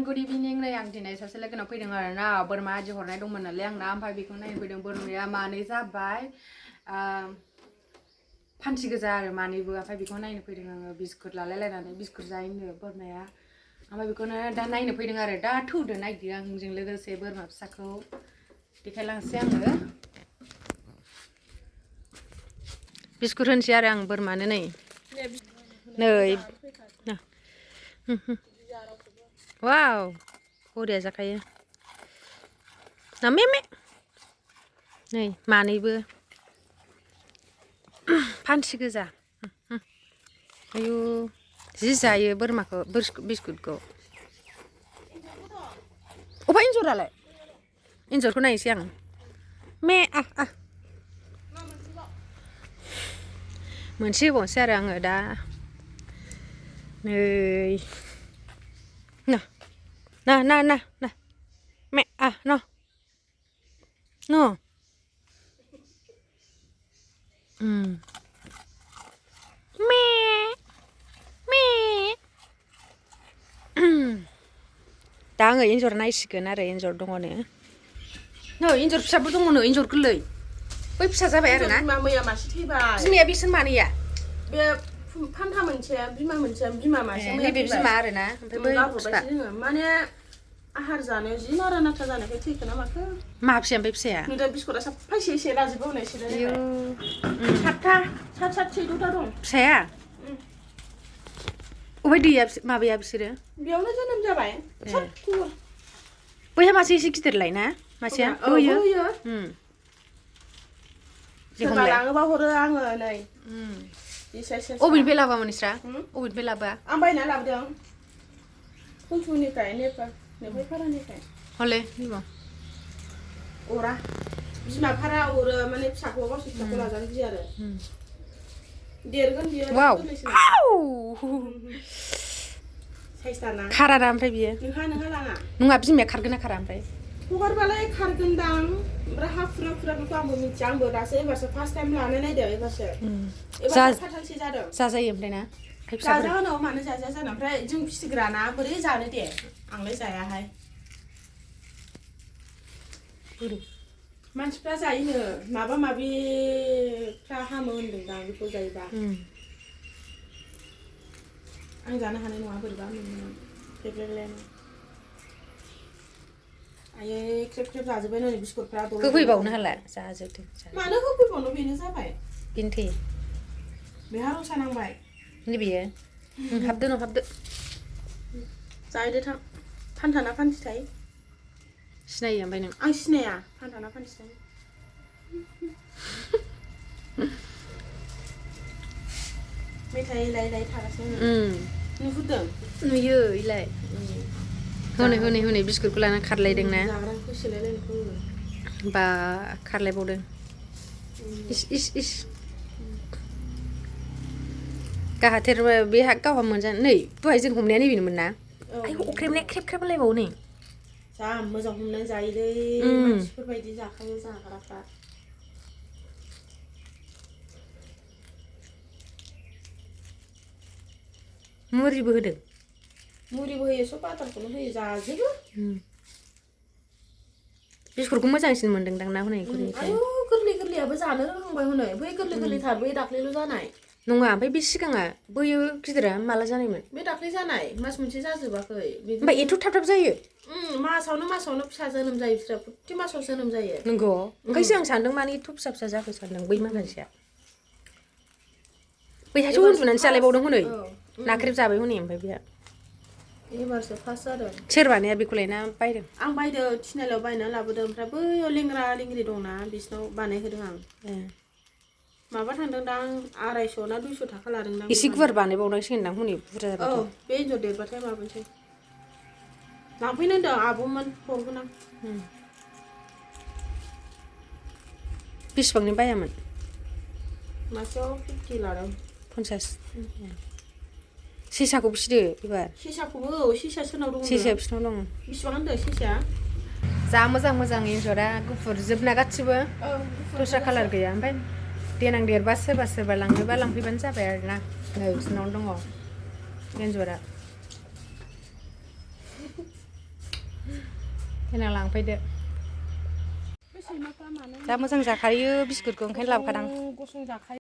good इभिनिं नै आं दिनै सासे लोगोनाव फैदों आरो ना बोरमा आदि हरनाय दंमोन नालाय आंना ओमफ्राय बेखौ नायनो फैदों बोरमाया मानै जाबाय फान्थि गोजा आरो मानैबो ओमफ्राय बेखौ नायनो फैदों आङो बिस्कुट लालायलायनानै बिस्कुट जायोनो बोरमाया ओमफ्राय बेखौनो दा नायनो फैदों आरो दा थौदो नायदो आंजों लोगोसे बोरमा फिसाखौ देखायलांसै आङो बिस्कुट होनोसै आरो आं बोरमानो नै वाव बरिया जाखायो ना मे नै मानैबो फान्थि गोजा आयु जि जायो बोरमाखौ बिस्कुटखौ अबा एन्जरालाय एन्जरखौ नायनोसै आं मे मोनसे होबावनोसै आरो आङो दा नै ना मे no दा आङो एन्जर नायसिगोन आरो एन्जर दङनो नै एन्जर फिसाबो दङनो एन्जर गोरलै बै फिसा जाबाय आरो ना मैया मासे थैबाय बिमाया बिसोर मानैया बे फान्था मोनसे बिमा मासे नैबे बिमा आरो ना ओमफ्राय बै फिसा जोङो माने आहार जानायाव जि नारा नाथा जानायखाय थैखो ना माखो मा फिसाया ओमफ्राय फिसाया नुदा बिस्कुटआ साफा एसे लाजोबो हनै सातथा सैद'था दं फिसाया अबे दैया माबाया बिसोरो बेयावनो जोनोम जाबाय बैहा मासे एसे गिदिरलाय ना मासेया होयो सोरबा लाङोबा हरो आङो नै अबेनिफ्राय लाबोआमोन नोंस्रा अबेनिफ्राय लाबोआ आं बायना लाबोदों कन्ट्रलनिफ्राय नेपालनिफ्राय हले निबा अरा बिमा भारा अरो माने फिसाखौ गावसोर फिसाखौ लाजानो गियो आरो देरगोन बियो साइसथारना खाराना ओमफ्राय बियो नोंहा लाङा नङा बिमाया खारगोन ना खारा ओमफ्राय हगारबालाय खारगोनदां ओमफ्राय हाखुरा खुराफोरखौ आंबो मिथिया आंबो दासो एबारसो फार्स्ट टाइम लानाय नायदों एबारसो फाथालसे जादों जाजायो ओमफ्राय ना जाजाहोनो मानो जाजाया जानो ओमफ्राय जों फिसिग्राना बोरै जानो दे आंलाय जायाहाय मानसिफ्रा जायोनो माबा माबिफ्रा हामो होनदोंदां बेखौ जायोबा आं जानो हानाय नङा बोरैबा मोनो फेब्लेलायानो आयै ख्रेब ख्रेब जाजोब्बाय नै बिस्कुटफ्रा होफैबावनो हाला जाजोबदों मानो होफैबावनो बेनो जाबाय बेनोथै बेहा रसा नांबाय नै बेयो हाबदो जाहैदो थां फान्थाना फान्थिथाय सिनायो ओमफ्राय नों आं सिनाया फान्थाना फान्थिथाय मेथाइ लायै थागासिनो नुहुरदों नुयो इलाय हनै बिस्कुटखौ लाना खारलायदों ना जाग्राखौ सेलायलायनायखौ बा खारलायबावदों इस गाहाथेर बे गावहा मोनजानो नै दहाय जों हमनाया नैबेनोमोन ना आयौ अख्रेबनाया ख्रेब लायबावो नै जा मोजां हमनानै जायोलै मानसिफोरबायदि जाखायो जाग्राफ्रा मुरिबो होदों मुरिबो होयो सब आदारखौनो होयो जाजोबो बिस्कुटखौ मोजांसिन मोनदोंदां ना हनै आयौ गोरलैयाबो जानो रोंबाय हनै बै गोरलैथार बै दाख्लैल' जानाय नङा ओमफ्राय बे सिगाङा बैयो गिदिरा माला जानायमोन बे दाख्लै जानाय मास मोनसे जाजोबाखै ओमफ्राय एथ' थाब जायो मासावनो फिसा जोनोम जायो बिसोरो प्रति मासाव जोनोम जायो नंगौ ओंखायसो आं सानदों माने एथ' फिसा जाखो सानदों बै माखासेया बैहासो उन्दुनानै जालायबावदों हनै नाख्रेब जाबाय हनै ओमफ्राय बेहा एबारसो फार्स्ट जादों सोर बानाया बेखौलाय ना बायदों आं बायदों थिनालियाव बायनानै लाबोदों ओमफ्राय बैयाव लेंग्रा लेंग्रि दंना बिसिनाव बानायहोदों आं माबा थांदोंदां 250 ना 200 थाखा लादोंदां एसे गुवार बानायबावनांसिगोनदां हनै बुरजा जाबाय बे एन्जर देरबाथाय माबानोसै लांफैनो होनदों आब'मोन हरगोन आं बेसेबांनि बायामोन मासेयाव 50 लादों 50 सेसाखौ फिसिदो एबार सेसाखौबो सेसा सोरनाव दं सेसाया बिसिनाव दं बेसेबां होनदों सेसाया जा मोजां एन्जरा गुफुर जोबना गासिबो दस्रा कालार गैया ओमफ्राय देनां देरबा सोरबा लांनोबा लांफैबानो जाबाय आरोना नै बिसिनावनो दङ एन्जरा देनां लांफैदो जा मोजां जाखायो बिस्कुटखौ ओंखायनो लाबोखादां गसं जाखायो